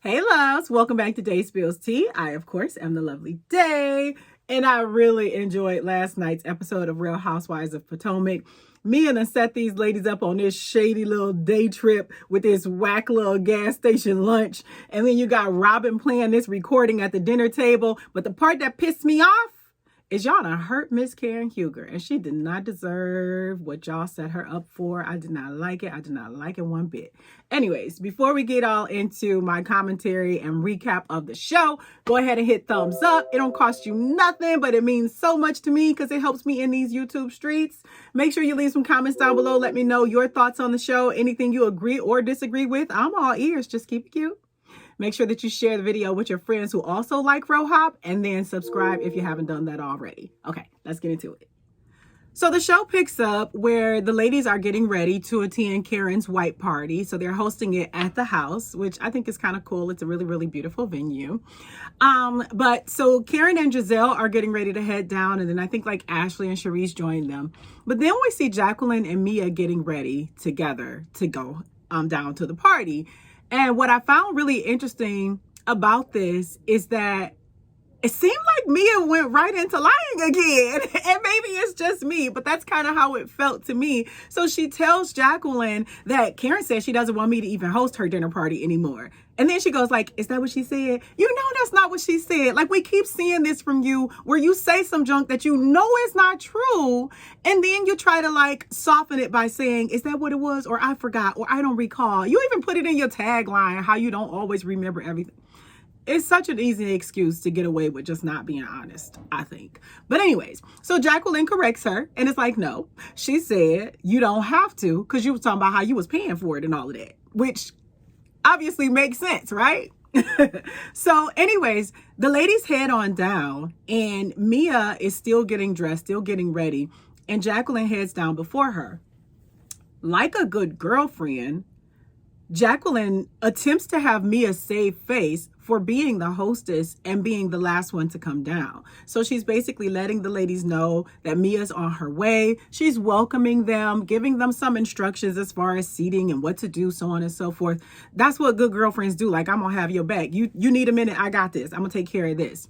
Hey loves, welcome back to Day Spills Tea. I, of course, am the lovely Day, and I really enjoyed last night's episode of Real Housewives of Potomac. Mia done set these ladies up on this shady little day trip with this whack little gas station lunch, and then you got Robin playing this recording at the dinner table. But the part that pissed me off is y'all done hurt Miss Karen Huger, and she did not deserve what y'all set her up for. I did not like it. I did not like it one bit. Anyways, before we get all into my commentary and recap of the show, go ahead and hit thumbs up. It don't cost you nothing, but it means so much to me because it helps me in these YouTube streets. Make sure you leave some comments down below. Let me know your thoughts on the show, anything you agree or disagree with. I'm all ears. Just keep it cute. Make sure that you share the video with your friends who also like Rhop, and then subscribe if you haven't done that already. Okay, let's get into it. So the show picks up where the ladies are getting ready to attend Karen's white party. So they're hosting it at the house, which I think is kind of cool. It's a really, really beautiful venue. But so Karen and Giselle are getting ready to head down. And then I think like Ashley and Charisse join them. But then we see Jacqueline and Mia getting ready together to go down to the party. And what I found really interesting about this is that it seemed like Mia went right into lying again. And maybe it's just me, but that's kind of how it felt to me. So she tells Jacqueline that Karen says she doesn't want me to even host her dinner party anymore. And then she goes like, is that what she said? You know, that's not what she said. Like, we keep seeing this from you where you say some junk that you know is not true. And then you try to like soften it by saying, is that what it was? Or I forgot, or I don't recall. You even put it in your tagline, how you don't always remember everything. It's such an easy excuse to get away with just not being honest, I think. But anyways, so Jacqueline corrects her and it's like, no, she said you don't have to because you was talking about how you was paying for it and all of that, which obviously makes sense, right? So anyways, the ladies head on down and Mia is still getting dressed, still getting ready, and Jacqueline heads down before her. Like a good girlfriend, Jacqueline attempts to have Mia save face for being the hostess and being the last one to come down. So she's basically letting the ladies know that Mia's on her way. She's welcoming them, giving them some instructions as far as seating and what to do, so on and so forth. That's what good girlfriends do. Like, I'm gonna have your back. You need a minute, I got this. I'm gonna take care of this.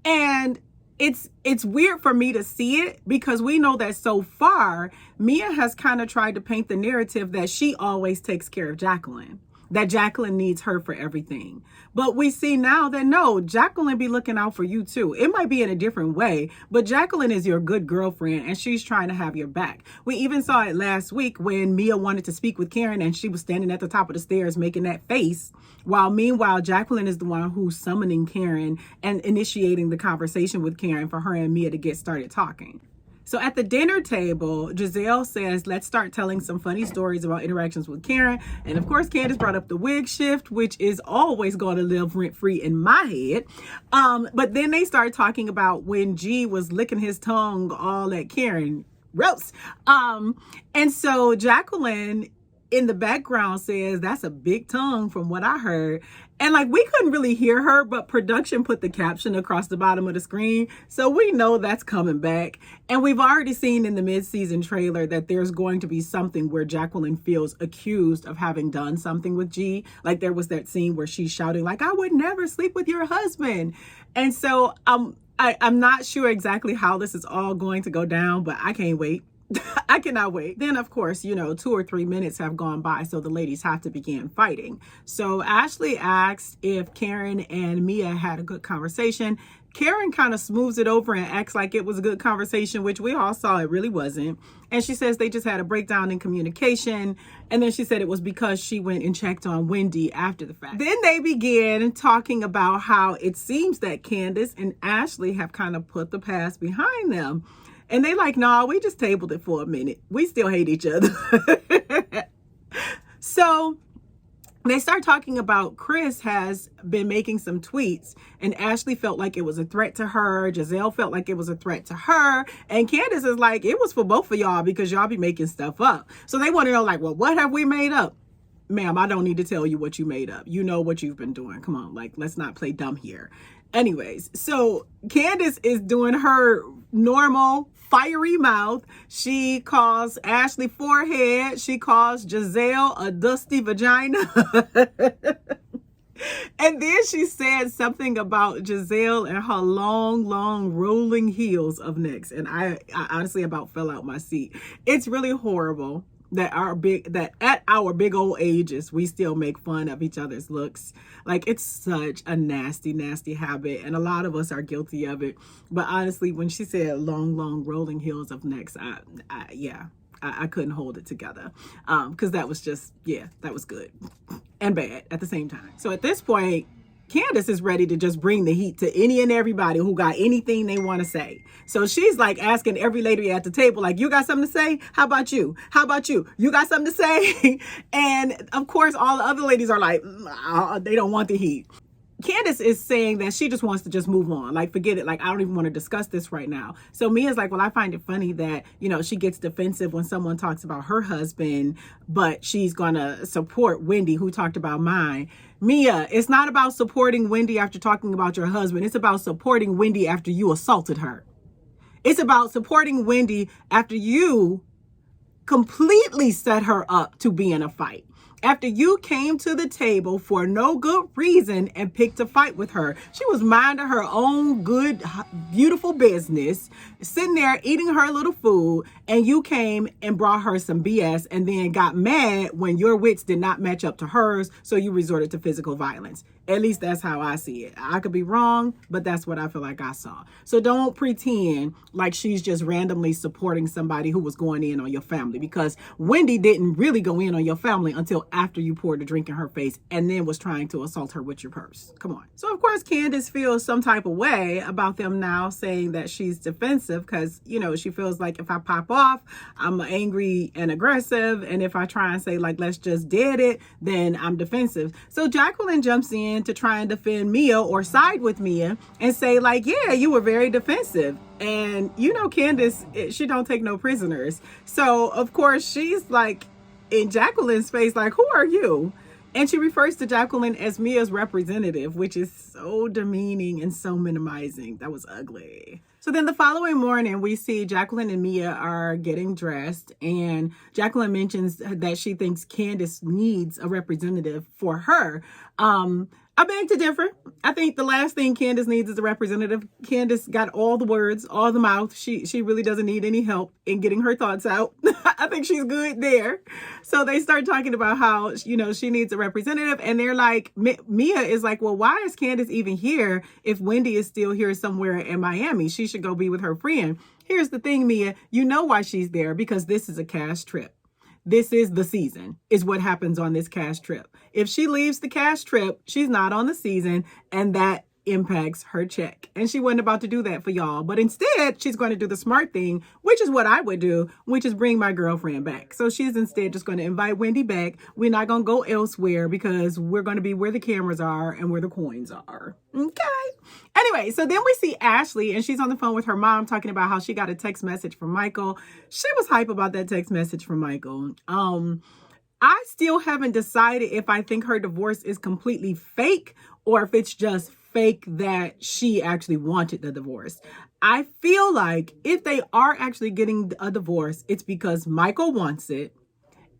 And it's weird for me to see it because we know that so far Mia has kind of tried to paint the narrative that she always takes care of Jacqueline, that Jacqueline needs her for everything. But we see now that no, Jacqueline be looking out for you too. It might be in a different way, but Jacqueline is your good girlfriend and she's trying to have your back. We even saw it last week when Mia wanted to speak with Karen and she was standing at the top of the stairs making that face, while meanwhile Jacqueline is the one who's summoning Karen and initiating the conversation with Karen for her and Mia to get started talking. So at the dinner table, Giselle says, let's start telling some funny stories about interactions with Karen. And of course, Candiace brought up the wig shift, which is always going to live rent-free in my head. But then they started talking about when G was licking his tongue all at Karen. Roast. And so Jacqueline in the background says, that's a big tongue from what I heard. And like, we couldn't really hear her, but production put the caption across the bottom of the screen. So we know that's coming back. And we've already seen in the mid-season trailer that there's going to be something where Jacqueline feels accused of having done something with G. Like there was that scene where she's shouting like, I would never sleep with your husband. And so I'm not sure exactly how this is all going to go down, but I can't wait. I cannot wait. Then, of course, you know, 2 or 3 minutes have gone by, so the ladies have to begin fighting. So Ashley asks if Karen and Mia had a good conversation. Karen kind of smooths it over and acts like it was a good conversation, which we all saw it really wasn't. And she says they just had a breakdown in communication. And then she said it was because she went and checked on Wendy after the fact. Then they began talking about how it seems that Candiace and Ashley have kind of put the past behind them. And they like, nah, we just tabled it for a minute. We still hate each other. So they start talking about Chris has been making some tweets and Ashley felt like it was a threat to her. Giselle felt like it was a threat to her. And Candiace is like, it was for both of y'all because y'all be making stuff up. So they want to know like, well, what have we made up? Ma'am, I don't need to tell you what you made up. You know what you've been doing. Come on, like, let's not play dumb here. Anyways, so Candiace is doing her normal fiery mouth. She calls Ashley forehead. She calls Giselle a dusty vagina. And then she said something about Giselle and her long, long rolling heels of necks. And I honestly about fell out my seat. It's really horrible that at our big old ages, we still make fun of each other's looks. Like, it's such a nasty, nasty habit. And a lot of us are guilty of it. But honestly, when she said long, long rolling heels of necks, I couldn't hold it together. Because that was just, that was good and bad at the same time. So at this point, Candiace is ready to just bring the heat to any and everybody who got anything they want to say. So she's like asking every lady at the table, like, you got something to say? How about you? How about you? You got something to say? And of course, all the other ladies are like, they don't want the heat. Candiace is saying that she just wants to just move on. Like, forget it. Like, I don't even want to discuss this right now. So Mia's like, well, I find it funny that, she gets defensive when someone talks about her husband, but she's going to support Wendy, who talked about mine. Mia, it's not about supporting Wendy after talking about your husband. It's about supporting Wendy after you assaulted her. It's about supporting Wendy after you completely set her up to be in a fight. After you came to the table for no good reason and picked a fight with her. She was minding her own good, beautiful business, sitting there eating her little food, and you came and brought her some BS and then got mad when your wits did not match up to hers, so you resorted to physical violence. At least that's how I see it. I could be wrong, but that's what I feel like I saw. So don't pretend like she's just randomly supporting somebody who was going in on your family, because Wendy didn't really go in on your family until after you poured a drink in her face and then was trying to assault her with your purse. Come on. So of course, Candiace feels some type of way about them now saying that she's defensive because, she feels like if I pop off, I'm angry and aggressive. And if I try and say like, let's just dead it, then I'm defensive. So Jacqueline jumps in to try and defend Mia or side with Mia and say like, yeah, you were very defensive. And Candiace, she don't take no prisoners. So of course she's like in Jacqueline's face, like, who are you? And she refers to Jacqueline as Mia's representative, which is so demeaning and so minimizing. That was ugly. So then the following morning, we see Jacqueline and Mia are getting dressed, and Jacqueline mentions that she thinks Candiace needs a representative for her. I beg to differ. I think the last thing Candiace needs is a representative. Candiace got all the words, all the mouth. She really doesn't need any help in getting her thoughts out. I think she's good there. So they start talking about how, she needs a representative. And they're like, Mia is like, well, why is Candiace even here if Wendy is still here somewhere in Miami? She should go be with her friend. Here's the thing, Mia, you know why she's there, because this is a cash trip. This is the season, is what happens on this cash trip. If she leaves the cash trip, she's not on the season, and that impacts her check. And she wasn't about to do that for y'all. But instead, she's going to do the smart thing, which is what I would do, which is bring my girlfriend back. So she's instead just going to invite Wendy back. We're not going to go elsewhere because we're going to be where the cameras are and where the coins are. Okay. Anyway, so then we see Ashley, and she's on the phone with her mom talking about how she got a text message from Michael. She was hype about that text message from Michael. I still haven't decided if I think her divorce is completely fake or if it's just fake that she actually wanted the divorce. I feel like if they are actually getting a divorce, it's because Michael wants it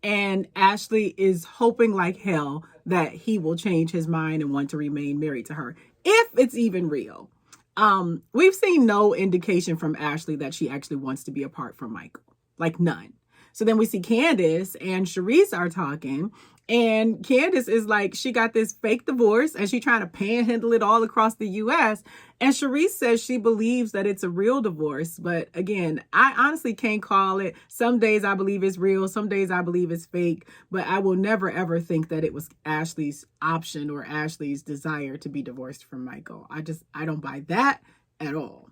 and Ashley is hoping like hell that he will change his mind and want to remain married to her, if it's even real. We've seen no indication from Ashley that she actually wants to be apart from Michael, like none. So then we see Candiace and Charisse are talking, and Candiace is like, she got this fake divorce and she trying to panhandle it all across the U.S. And Charisse says she believes that it's a real divorce. But again, I honestly can't call it. Some days I believe it's real. Some days I believe it's fake. But I will never, ever think that it was Ashley's option or Ashley's desire to be divorced from Michael. I don't buy that at all.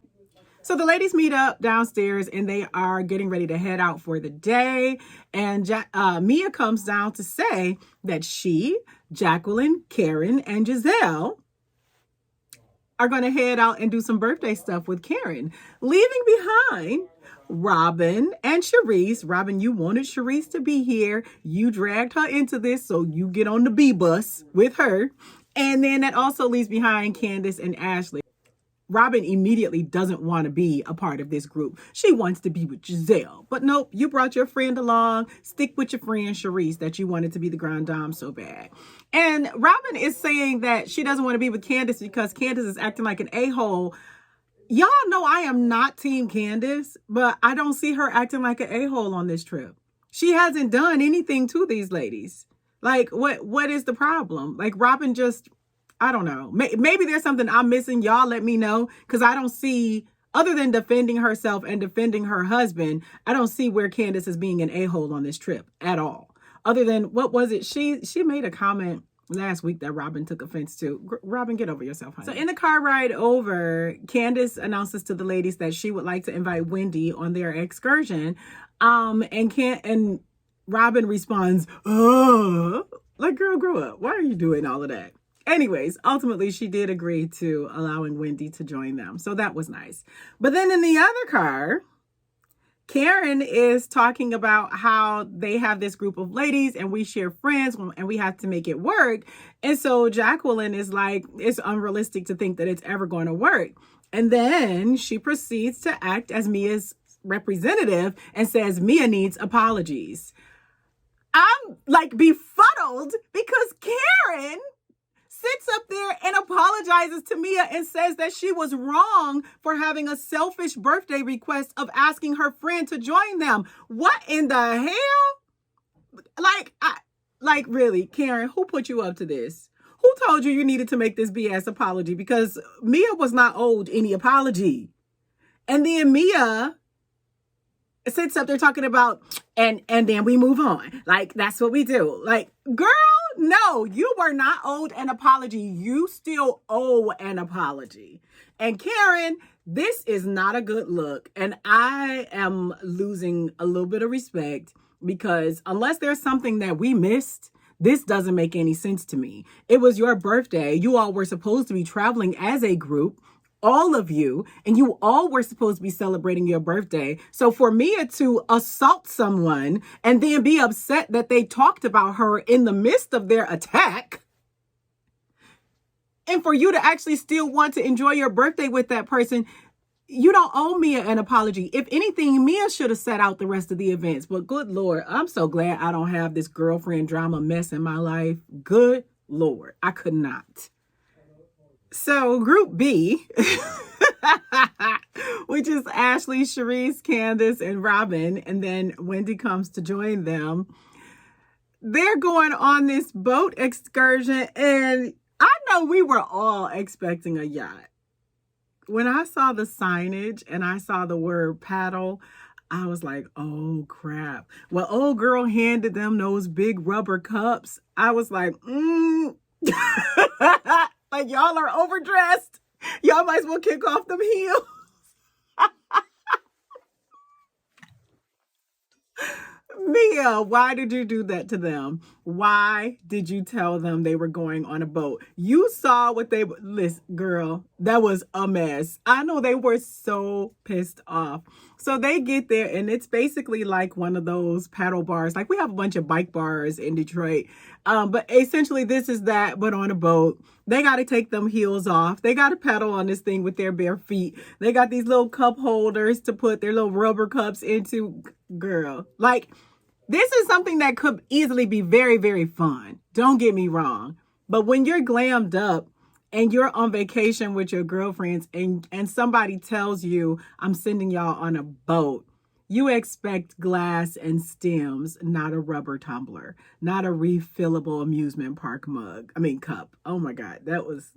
So the ladies meet up downstairs and they are getting ready to head out for the day. And Mia comes down to say that she, Jacqueline, Karen, and Giselle are going to head out and do some birthday stuff with Karen, leaving behind Robin and Charisse. Robin, you wanted Charisse to be here. You dragged her into this, so you get on the B bus with her. And then that also leaves behind Candiace and Ashley. Robin immediately doesn't want to be a part of this group. She wants to be with Giselle. But nope, you brought your friend along. Stick with your friend Charisse that you wanted to be the Grand Dame so bad. And Robin is saying that she doesn't want to be with Candiace because Candiace is acting like an a-hole. Y'all know I am not Team Candiace, but I don't see her acting like an a-hole on this trip. She hasn't done anything to these ladies. Like, what is the problem? Like, Robin just, I don't know. Maybe there's something I'm missing. Y'all let me know, because I don't see, other than defending herself and defending her husband, I don't see where Candiace is being an a-hole on this trip at all. Other than, what was it? She made a comment last week that Robin took offense to. Robin, get over yourself, honey. So in the car ride over, Candiace announces to the ladies that she would like to invite Wendy on their excursion. And Robin responds, oh, like, girl, grow up. Why are you doing all of that? Anyways, ultimately, she did agree to allowing Wendy to join them. So that was nice. But then in the other car, Karen is talking about how they have this group of ladies and we share friends and we have to make it work. And so Jacqueline is like, it's unrealistic to think that it's ever going to work. And then she proceeds to act as Mia's representative and says Mia needs apologies. I'm like befuddled because Karen sits up there and apologizes to Mia and says that she was wrong for having a selfish birthday request of asking her friend to join them. What in the hell? Like really, Karen, who put you up to this? Who told you needed to make this BS apology? Because Mia was not owed any apology. And then Mia sits up there talking about, and then we move on. Like, that's what we do. Like, girl, no, you were not owed an apology. You still owe an apology. And Karen, this is not a good look. And I am losing a little bit of respect because unless there's something that we missed, this doesn't make any sense to me. It was your birthday. You all were supposed to be traveling as a group, all of you, and you all were supposed to be celebrating your birthday. So for Mia to assault someone and then be upset that they talked about her in the midst of their attack, and for you to actually still want to enjoy your birthday with that person, you don't owe Mia an apology. If anything, Mia should have set out the rest of the events. But good Lord, I'm so glad I don't have this girlfriend drama mess in my life. Good Lord, I could not. So group B, which is Ashley, Charisse, Candiace, and Robin, and then Wendy comes to join them. They're going on this boat excursion, and I know we were all expecting a yacht. When I saw the signage and I saw the word paddle, I was like, oh crap. Well, old girl handed them those big rubber cups. I was like, like, y'all are overdressed. Y'all might as well kick off them heels. Mia, why did you do that to them? Why did you tell them they were going on a boat? You saw what they... Listen, girl, that was a mess. I know they were so pissed off. So they get there, and it's basically like one of those paddle bars. Like, we have a bunch of bike bars in Detroit. But essentially, this is that, but on a boat. They got to take them heels off. They got to paddle on this thing with their bare feet. They got these little cup holders to put their little rubber cups into. Girl, like, this is something that could easily be very, very fun. Don't get me wrong. But when you're glammed up and you're on vacation with your girlfriends and somebody tells you, I'm sending y'all on a boat, you expect glass and stems, not a rubber tumbler, not a refillable amusement park cup. Oh my God, that was...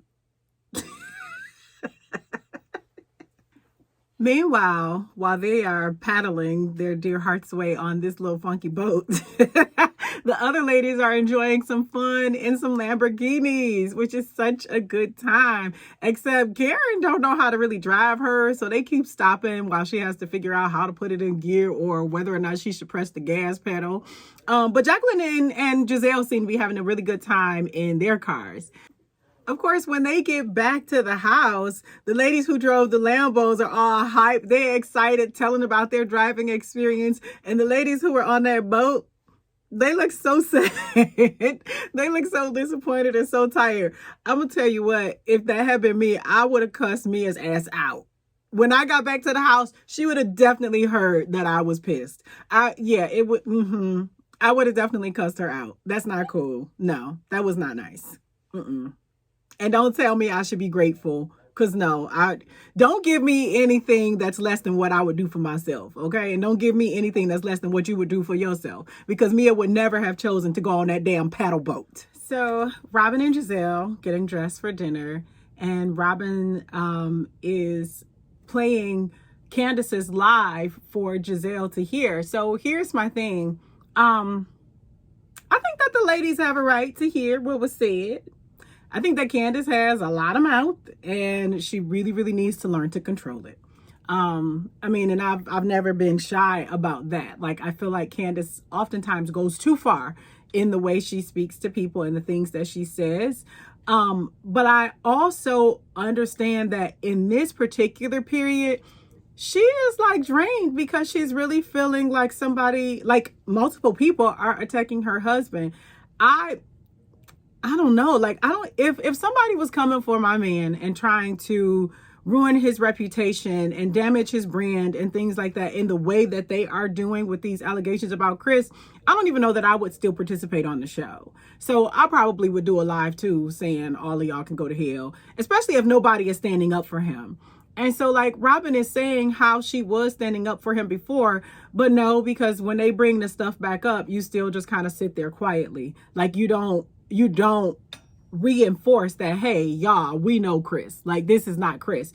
Meanwhile, while they are paddling their dear hearts away on this little funky boat, the other ladies are enjoying some fun in some Lamborghinis, which is such a good time. Except Karen don't know how to really drive her, so they keep stopping while she has to figure out how to put it in gear or whether or not she should press the gas pedal. But Jacqueline and Giselle seem to be having a really good time in their cars. Of course, when they get back to the house, the ladies who drove the Lambos are all hyped. They're excited, telling about their driving experience. And the ladies who were on that boat, They look so sad. They look so disappointed and so tired. I'm going to tell you what, if that had been me, I would have cussed Mia's ass out. When I got back to the house, she would have definitely heard that I was pissed. It would, I would have definitely cussed her out. That's not cool. No, that was not nice. And don't tell me I should be grateful. Because no, don't give me anything that's less than what I would do for myself, okay? And don't give me anything that's less than what you would do for yourself. Because Mia would never have chosen to go on that damn paddle boat. So Robin and Giselle getting dressed for dinner. And Robin is playing Candiace's live for Giselle to hear. So here's my thing. I think that the ladies have a right to hear what was said. I think that Candiace has a lot of mouth and she really, really needs to learn to control it. And I've never been shy about that. Like, I feel like Candiace oftentimes goes too far in the way she speaks to people and the things that she says. But I also understand that in this particular period, she is like drained because she's really feeling like multiple people are attacking her husband. I don't know. If somebody was coming for my man and trying to ruin his reputation and damage his brand and things like that in the way that they are doing with these allegations about Chris, I don't even know that I would still participate on the show. So I probably would do a live too saying all of y'all can go to hell, especially if nobody is standing up for him. And so Robin is saying how she was standing up for him before, but no, because when they bring the stuff back up, you still just kind of sit there quietly. You don't reinforce that, hey, y'all, we know Chris. This is not Chris.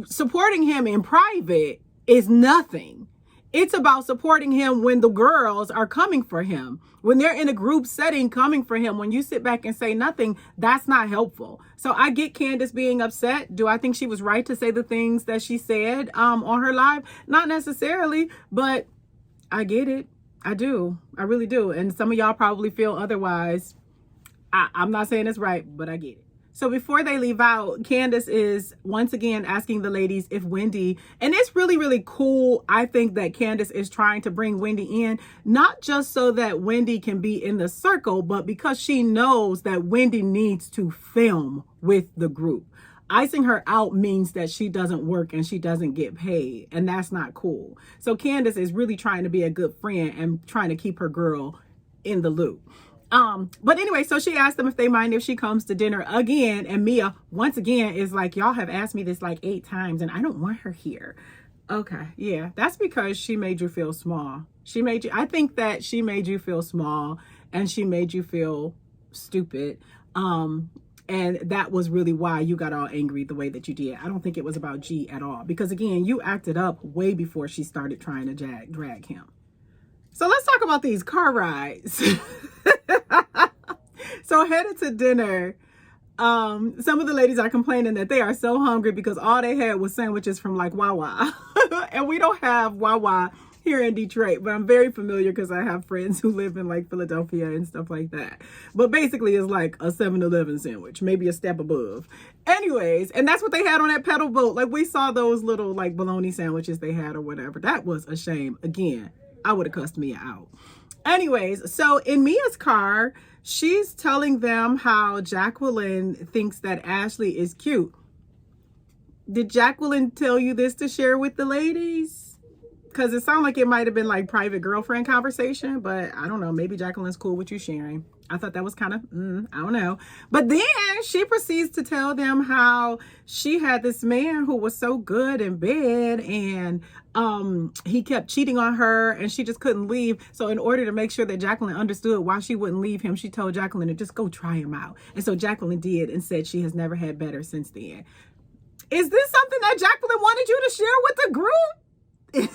Supporting him in private is nothing. It's about supporting him when the girls are coming for him. When they're in a group setting coming for him, when you sit back and say nothing, that's not helpful. So I get Candiace being upset. Do I think she was right to say the things that she said on her live? Not necessarily, but I get it. I do. I really do. And some of y'all probably feel otherwise. I'm not saying it's right, but I get it. So before they leave out, Candiace is once again asking the ladies if Wendy, and it's really, really cool. I think that Candiace is trying to bring Wendy in, not just so that Wendy can be in the circle, but because she knows that Wendy needs to film with the group. Icing her out means that she doesn't work and she doesn't get paid, and that's not cool. So Candiace is really trying to be a good friend and trying to keep her girl in the loop. But anyway, so she asked them if they mind if she comes to dinner again. And Mia, once again, is like, y'all have asked me this 8 times and I don't want her here. Okay. Yeah. That's because she made you feel small. I think that she made you feel small and she made you feel stupid. And that was really why you got all angry the way that you did. I don't think it was about G at all. Because again, you acted up way before she started trying to drag him. So let's talk about these car rides. So headed to dinner, some of the ladies are complaining that they are so hungry because all they had was sandwiches from Wawa. And we don't have Wawa here in Detroit, but I'm very familiar because I have friends who live in Philadelphia and stuff like that. But basically it's like a 7-Eleven sandwich, maybe a step above. Anyways, and that's what they had on that pedal boat. We saw those little bologna sandwiches they had or whatever. That was a shame. Again, I would have cussed Mia out. Anyways, so in Mia's car, she's telling them how Jacqueline thinks that Ashley is cute. Did Jacqueline tell you this to share with the ladies? Because it sounded like it might have been private girlfriend conversation, but I don't know. Maybe Jacqueline's cool with you sharing. I thought that was kind of, I don't know. But then she proceeds to tell them how she had this man who was so good in bed and he kept cheating on her and she just couldn't leave. So in order to make sure that Jacqueline understood why she wouldn't leave him, she told Jacqueline to just go try him out. And so Jacqueline did and said she has never had better since then. Is this something that Jacqueline wanted you to share with the group?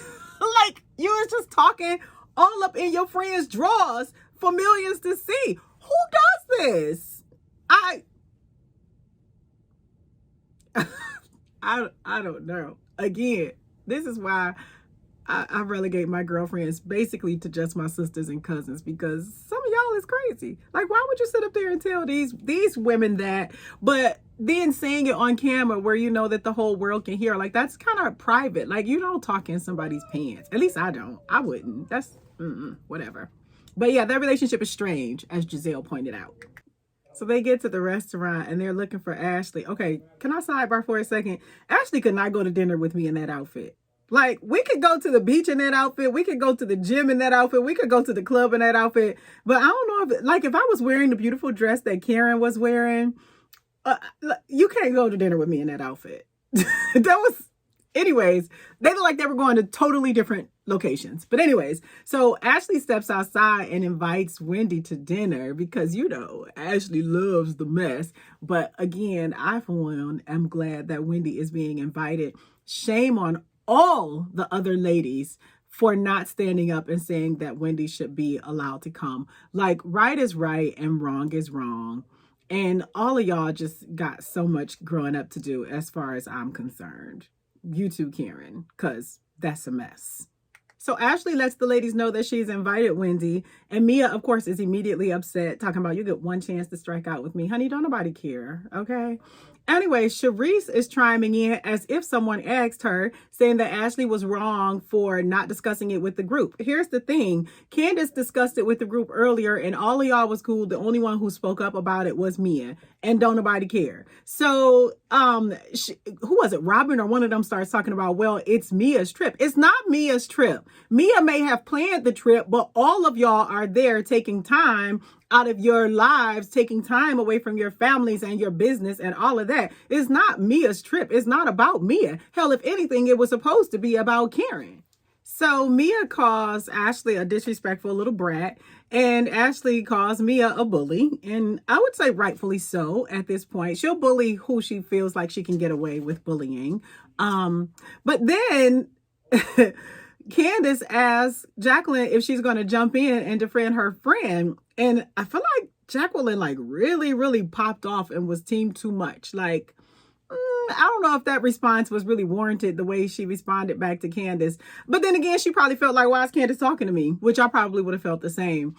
You was just talking all up in your friend's drawers for millions to see. Who does this? I don't know. Again, this is why I relegate my girlfriends basically to just my sisters and cousins, because some of y'all is crazy. Why would you sit up there and tell these women that, but then saying it on camera where you know that the whole world can hear? That's kind of private. You don't talk in somebody's pants. At least I don't. I wouldn't. That's whatever. But yeah, that relationship is strange, as Giselle pointed out. So they get to the restaurant and they're looking for Ashley. Okay, can I sidebar for a second? Ashley could not go to dinner with me in that outfit. Like, we could go to the beach in that outfit. We could go to the gym in that outfit. We could go to the club in that outfit. But I don't know if I was wearing the beautiful dress that Karen was wearing, you can't go to dinner with me in that outfit. Anyways, they look like they were going to totally different locations. But anyways, so Ashley steps outside and invites Wendy to dinner because, Ashley loves the mess. But again, I, for one, am glad that Wendy is being invited. Shame on all the other ladies for not standing up and saying that Wendy should be allowed to come. Like, right is right and wrong is wrong. And all of y'all just got so much growing up to do as far as I'm concerned. You too, Karen, because that's a mess. So Ashley lets the ladies know that she's invited Wendy. And Mia, of course, is immediately upset, talking about, you get one chance to strike out with me. Honey, don't nobody care, okay? Anyway, Sharice is chiming in as if someone asked her, saying that Ashley was wrong for not discussing it with the group. Here's the thing. Candiace discussed it with the group earlier, and all of y'all was cool. The only one who spoke up about it was Mia, and don't nobody care. So, who was it? Robin or one of them starts talking about, well, it's Mia's trip. It's not Mia's trip. Mia may have planned the trip, but all of y'all are there taking time out of your lives, taking time away from your families and your business and all of that. It's not Mia's trip. It's not about Mia. Hell, if anything, it was supposed to be about Karen. So Mia calls Ashley a disrespectful little brat, and Ashley calls Mia a bully. And I would say rightfully so at this point. She'll bully who she feels like she can get away with bullying. But then Candiace asks Jacqueline if she's going to jump in and defend her friend. And I feel like Jacqueline really, really popped off and was team too much. I don't know if that response was really warranted the way she responded back to Candiace. But then again, she probably felt like, why is Candiace talking to me? Which I probably would have felt the same.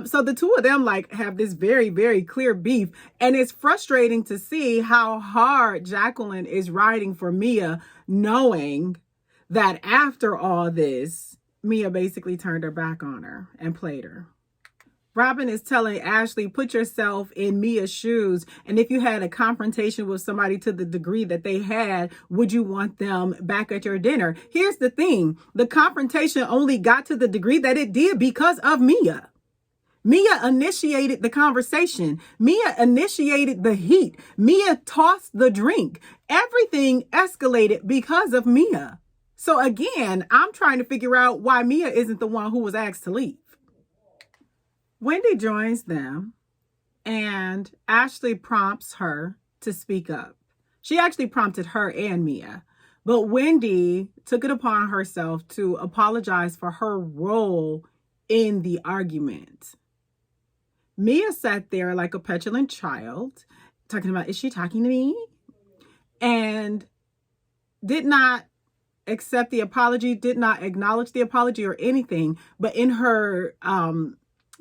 So the two of them have this very, very clear beef. And it's frustrating to see how hard Jacqueline is riding for Mia, knowing that after all this, Mia basically turned her back on her and played her. Robin is telling Ashley, put yourself in Mia's shoes. And if you had a confrontation with somebody to the degree that they had, would you want them back at your dinner? Here's the thing. The confrontation only got to the degree that it did because of Mia. Mia initiated the conversation. Mia initiated the heat. Mia tossed the drink. Everything escalated because of Mia. So again, I'm trying to figure out why Mia isn't the one who was asked to leave. Wendy joins them and Ashley prompts her to speak up. She actually prompted her and Mia, but Wendy took it upon herself to apologize for her role in the argument. Mia sat there like a petulant child, talking about, is she talking to me? And did not accept the apology, did not acknowledge the apology or anything. But in her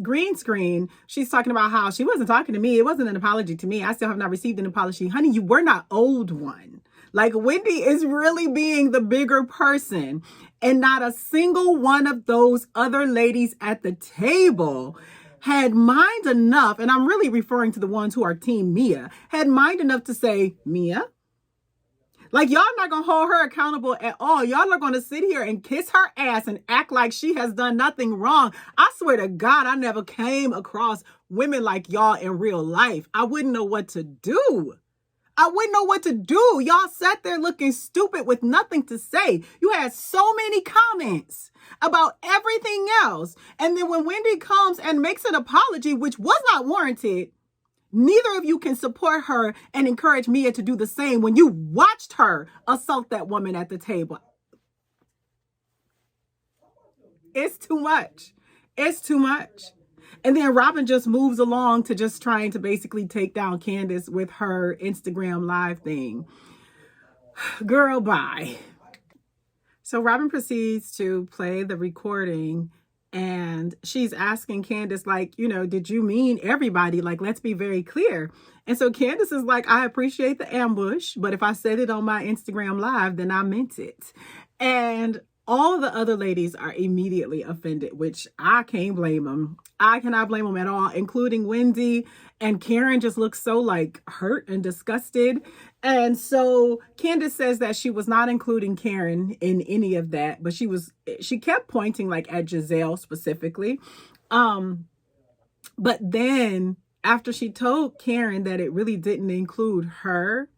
green screen, she's talking about how she wasn't talking to me. It wasn't an apology to me. I still have not received an apology. Honey, you were not owed one. Like, Wendy is really being the bigger person, and not a single one of those other ladies at the table had mind enough, and I'm really referring to the ones who are team Mia, had mind enough to say, Mia, like, y'all not going to hold her accountable at all. Y'all are going to sit here and kiss her ass and act like she has done nothing wrong. I swear to God, I never came across women like y'all in real life. I wouldn't know what to do. Y'all sat there looking stupid with nothing to say. You had so many comments about everything else. And then when Wendy comes and makes an apology, which was not warranted, neither of you can support her and encourage Mia to do the same when you watched her assault that woman at the table. It's too much. And then Robin just moves along to just trying to basically take down Candiace with her Instagram live thing. Girl, bye. So Robin proceeds to play the recording. And she's asking Candiace, did you mean everybody? Let's be very clear. And so Candiace is like, I appreciate the ambush, but if I said it on my Instagram live, then I meant it. And All the other ladies are immediately offended, which I can't blame them. I cannot blame them at all, including Wendy. And Karen just looks so like hurt and disgusted. And so Candiace says that she was not including Karen in any of that, but she kept pointing like at Giselle specifically. But then after she told Karen that it really didn't include her,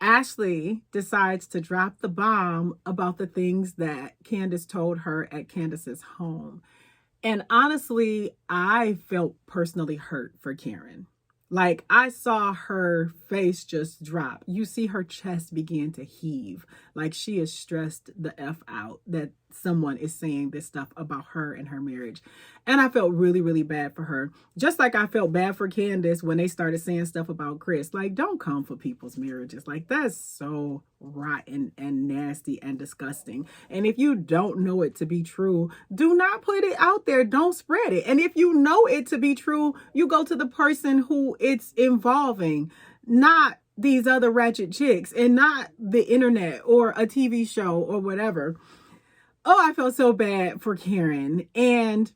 Ashley decides to drop the bomb about the things that Candiace told her at Candiace's home. And honestly, I felt personally hurt for Karen. Like, I saw her face just drop. You see her chest begin to heave. Like, she is stressed the F out that someone is saying this stuff about her and her marriage. And I felt really, really bad for her. Just like I felt bad for Candiace when they started saying stuff about Chris. Like, don't come for people's marriages. Like, that's so rotten and nasty and disgusting. And if you don't know it to be true, do not put it out there. Don't spread it. And if you know it to be true, you go to the person who it's involving, not these other ratchet chicks and not the internet or a TV show or whatever. Oh, I felt so bad for Karen. And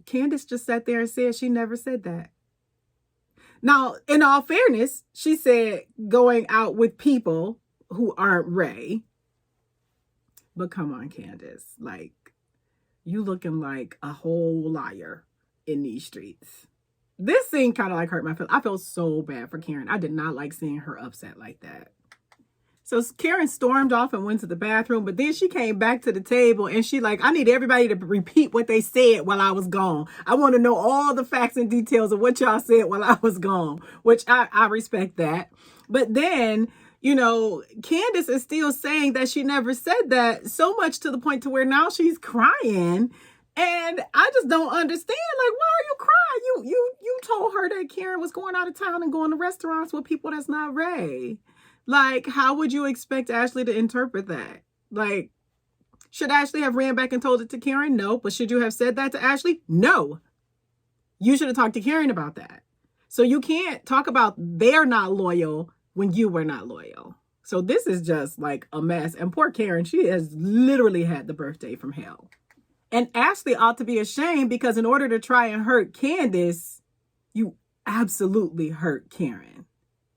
Candiace just sat there and said she never said that. Now, in all fairness, she said going out with people who aren't Ray. But come on, Candiace. Like, you looking like a whole liar in these streets. This scene kind of like hurt my feelings. I felt so bad for Karen. I did not like seeing her upset like that. So Karen stormed off and went to the bathroom, but then she came back to the table and she like, I need everybody to repeat what they said while I was gone. I want to know all the facts and details of what y'all said while I was gone, which I respect that. But then, you know, Candiace is still saying that she never said that, so much to the point to where now she's crying. And I just don't understand. Like, why are you crying? You told her that Karen was going out of town and going to restaurants with people that's not Ray. Like, how would you expect Ashley to interpret that? Like, should Ashley have ran back and told it to Karen? No. But should you have said that to Ashley? No. You should have talked to Karen about that. So you can't talk about they're not loyal when you were not loyal. So this is just like a mess. And poor Karen, she has literally had the birthday from hell. And Ashley ought to be ashamed because in order to try and hurt Candiace, you absolutely hurt Karen.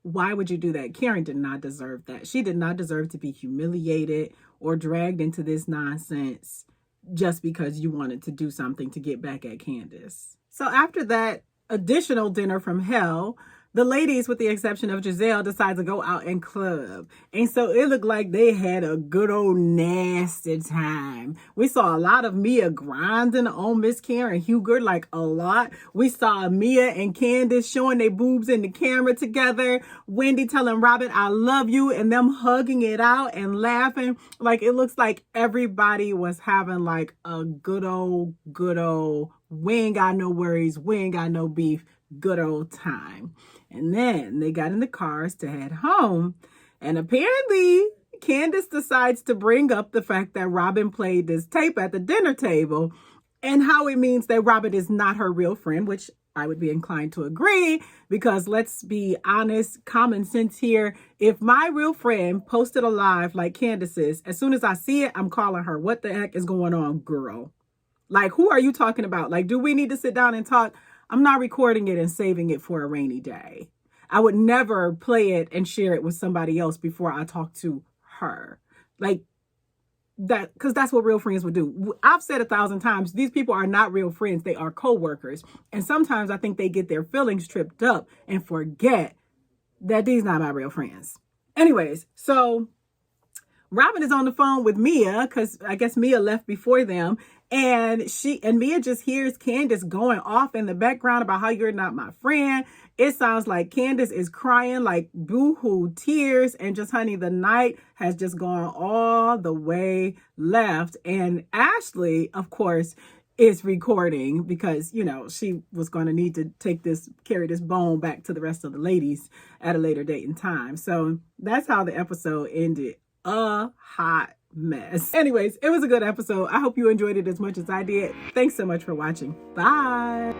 Why would you do that? Karen did not deserve that. She did not deserve to be humiliated or dragged into this nonsense just because you wanted to do something to get back at Candiace. So after that additional dinner from hell, the ladies, with the exception of Giselle, decide to go out and club. And so it looked like they had a good old nasty time. We saw a lot of Mia grinding on Miss Karen Huger, like a lot. We saw Mia and Candiace showing their boobs in the camera together. Wendy telling Robin, I love you, and them hugging it out and laughing. Like, it looks like everybody was having like a good old, we ain't got no worries, we ain't got no beef, good old time. And then they got in the cars to head home. And apparently Candiace decides to bring up the fact that Robin played this tape at the dinner table and how it means that Robin is not her real friend, which I would be inclined to agree, because let's be honest, common sense here. If my real friend posted a live like Candiace's, as soon as I see it, I'm calling her. What the heck is going on, girl? Like, who are you talking about? Like, do we need to sit down and talk? I'm not recording it and saving it for a rainy day. I would never play it and share it with somebody else before I talk to her. Like that, because that's what real friends would do. I've said 1,000 times, these people are not real friends. They are co-workers. And sometimes I think they get their feelings tripped up and forget that these not my real friends. Anyways, so Robin is on the phone with Mia because I guess Mia left before them. And Mia just hears Candiace going off in the background about how you're not my friend. It sounds like Candiace is crying like boo-hoo tears. And just, honey, the night has just gone all the way left. And Ashley, of course, is recording because, you know, she was going to need to carry this bone back to the rest of the ladies at a later date and time. So that's how the episode ended. A hot mess. Anyways, it was a good episode. I hope you enjoyed it as much as I did. Thanks so much for watching. Bye.